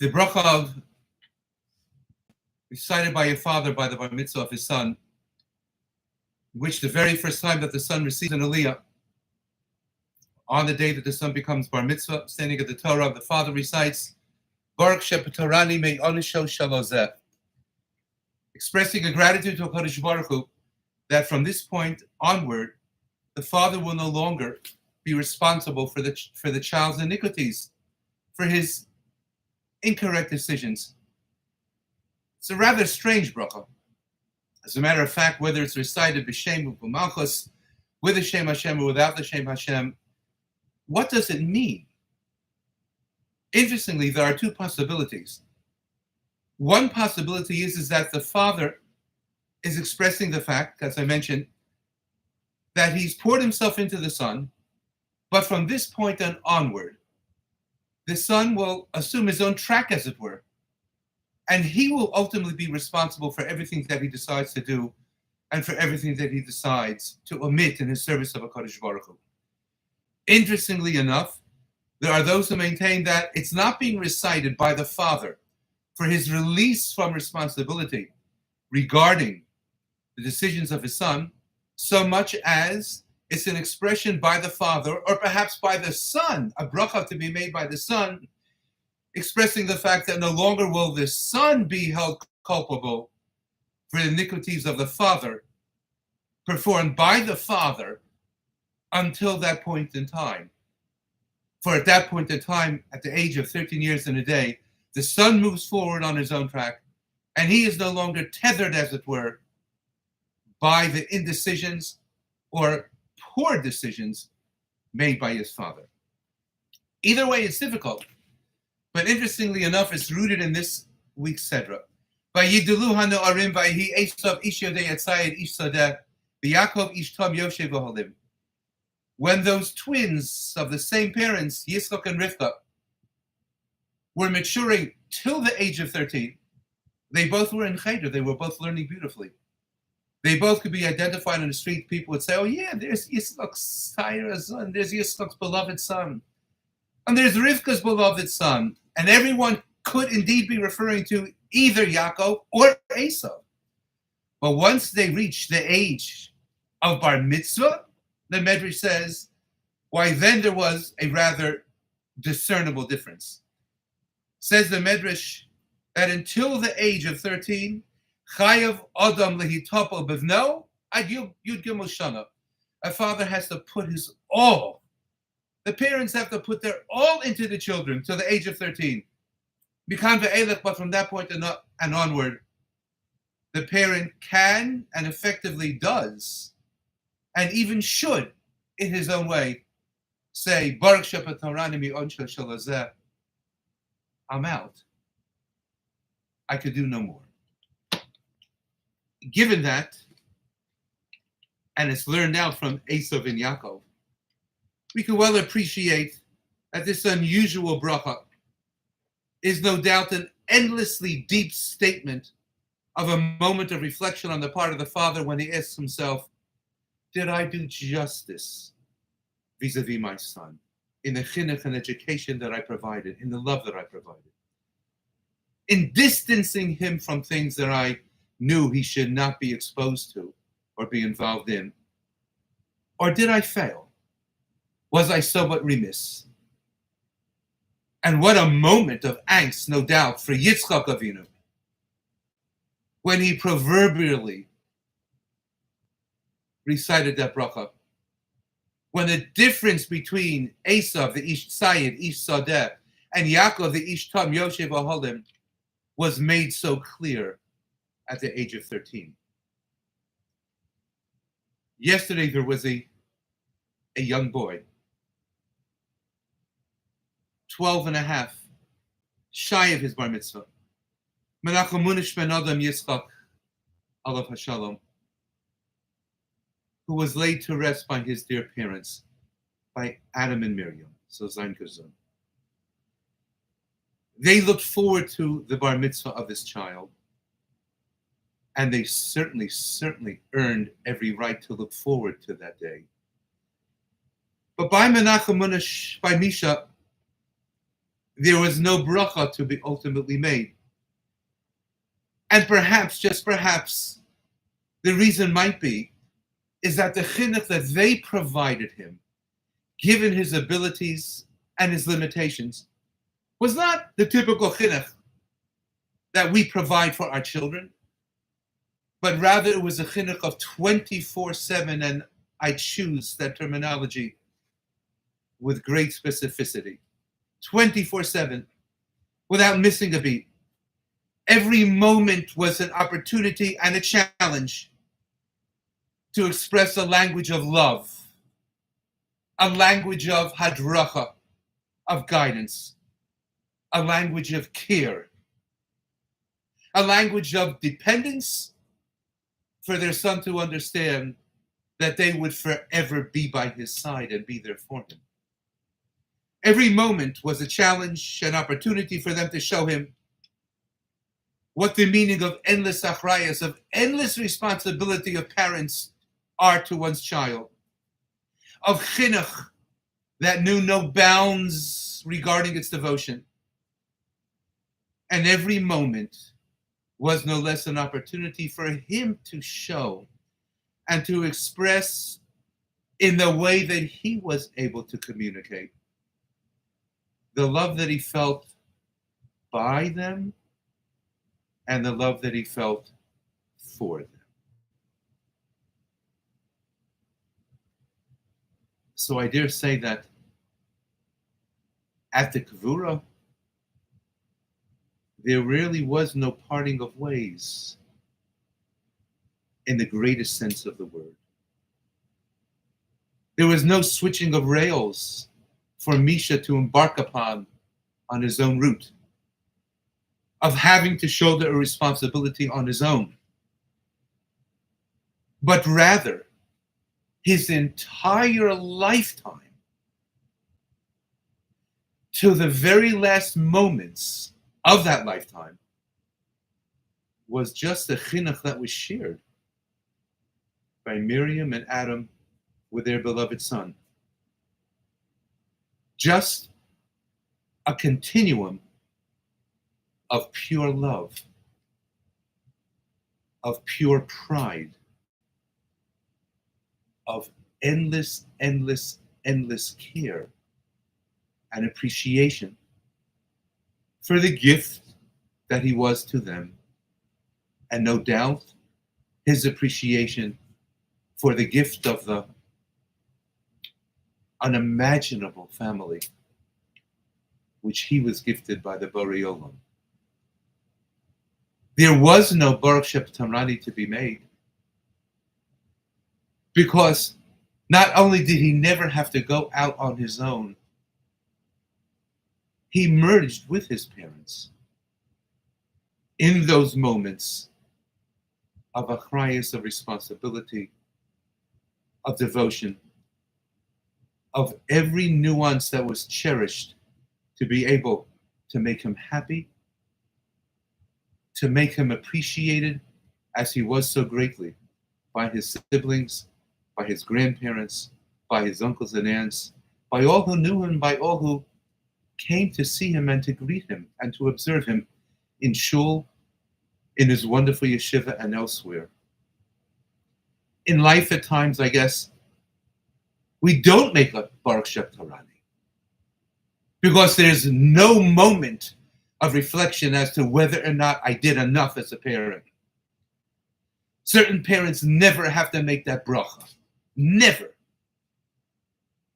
The bracha recited by your father by the bar mitzvah of his son, which the very first time that the son receives an aliyah, on the day that the son becomes bar mitzvah, standing at the Torah, the father recites, Baruch shepatorani me'onisho shalozeh, expressing a gratitude to HaKadosh Baruch Hu that from this point onward, the father will no longer be responsible for the child's iniquities, for his incorrect decisions. It's a rather strange bracha. As a matter of fact, whether it's recited b'shem u'b'malchus, with the Shem Hashem or without the Shem Hashem, what does it mean? Interestingly, there are two possibilities. One possibility is that the father is expressing the fact, as I mentioned, that he's poured himself into the son, but from this point on onward, the son will assume his own track, as it were, and he will ultimately be responsible for everything that he decides to do and for everything that he decides to omit in his service of HaKadosh Baruch Hu. Interestingly enough, there are those who maintain that it's not being recited by the father for his release from responsibility regarding the decisions of his son, so much as it's an expression by the father, or perhaps by the son, a bracha to be made by the son, expressing the fact that no longer will the son be held culpable for the iniquities of the father performed by the father until that point in time. For at that point in time, at the age of 13 years and a day, the son moves forward on his own track, and he is no longer tethered, as it were, by the indecisions or poor decisions made by his father. Either way, it's difficult. But interestingly enough, it's rooted in this week's Sedra. Vayigdalu hanoarim vayhi Esav ish yodei yatzayid ish sadeh v'Yaakov ish tom yoshev v'holim. When those twins of the same parents, Yitzchak and Rivka, were maturing till the age of 13, they both were in Cheder. They were both learning beautifully. They both could be identified on the street. People would say, oh yeah, there's Yitzchak's son, there's Yitzchak's beloved son, and there's Rivka's beloved son. And everyone could indeed be referring to either Yaakov or Esav. But once they reached the age of bar mitzvah, the Medrash says, why then there was a rather discernible difference. Says the Medrash that until the age of 13, Chayav Adam lehitopo bivno ad yud gimel shana. A father has to put his all. The parents have to put their all into the children till the age of 13. But from that point and onward, the parent can and effectively does, and even should, in his own way, say, Baruch shepatorani me'onisho shalozeh, I'm out. I could do no more. Given that, and it's learned out from Esav and Yaakov, we can well appreciate that this unusual bracha is no doubt an endlessly deep statement of a moment of reflection on the part of the father when he asks himself, did I do justice vis-a-vis my son in the chinuch and education that I provided, in the love that I provided, in distancing him from things that I knew he should not be exposed to or be involved in? Or did I fail? Was I somewhat remiss? And what a moment of angst, no doubt, for Yitzchak Avinu, when he proverbially recited that bracha. When the difference between Esav, the Ish Tzayid, Ish Sadeh, and Yaakov, the Ish Tam Yoshev Aholim, was made so clear at the age of 13. Yesterday there was a young boy, 12 and a half, shy of his bar mitzvah. Menachem Munish ben Adam Yitzchak, Alav Hashalom, who was laid to rest by his dear parents, by Adam and Miriam, so Zain Kazun. They looked forward to the bar mitzvah of this child, and they certainly earned every right to look forward to that day. But by Menachem Munish, by Misha, there was no bracha to be ultimately made. And perhaps, just perhaps, the reason might be is that the chinuch that they provided him, given his abilities and his limitations, was not the typical chinuch that we provide for our children, but rather it was a chinuch of 24/7, and I choose that terminology with great specificity. 24/7, without missing a beat. Every moment was an opportunity and a challenge to express a language of love, a language of hadracha, of guidance, a language of care, a language of dependence for their son to understand that they would forever be by his side and be there for him. Every moment was a challenge, an opportunity for them to show him what the meaning of endless achrayas, of endless responsibility of parents are to one's child, of chinuch that knew no bounds regarding its devotion. And every moment was no less an opportunity for him to show and to express in the way that he was able to communicate the love that he felt by them and the love that he felt for them. So I dare say that at the Kavura, there really was no parting of ways in the greatest sense of the word. There was no switching of rails for Misha to embark upon on his own route, of having to shoulder a responsibility on his own, but rather his entire lifetime, to the very last moments of that lifetime, was just a chinuch that was shared by Miriam and Adam with their beloved son. Just a continuum of pure love, of pure pride, of endless, endless, endless care and appreciation for the gift that he was to them, and no doubt his appreciation for the gift of the unimaginable family which he was gifted by the Borei Olam. There was no Baruch Sheptamrani to be made, because not only did he never have to go out on his own, he merged with his parents in those moments of achrayus, of responsibility, of devotion, of every nuance that was cherished to be able to make him happy, to make him appreciated as he was so greatly by his siblings, by his grandparents, by his uncles and aunts, by all who knew him, by all who came to see him and to greet him and to observe him in shul, in his wonderful yeshiva, and elsewhere. In life, at times, I guess, we don't make a Baruch Sheptarani, because there's no moment of reflection as to whether or not I did enough as a parent. Certain parents never have to make that bracha. Never.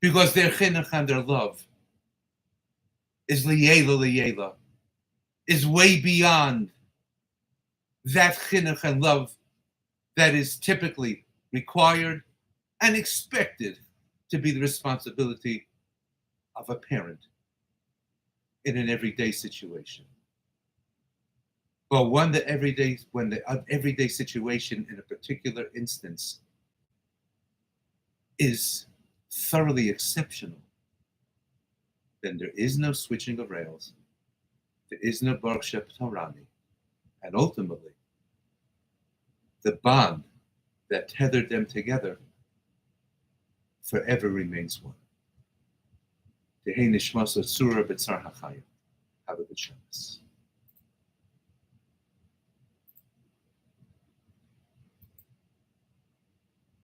Because their chinuch and their love is liyela, is way beyond that chinuch and love that is typically required and expected to be the responsibility of a parent in an everyday situation. But when the everyday situation in a particular instance is thoroughly exceptional, then there is no switching of rails, there is no Baruch Sheptarani, and ultimately, the bond that tethered them together forever remains one. Tehei nishmas Tzura b'tzar hachayim. Have a good Shabbos.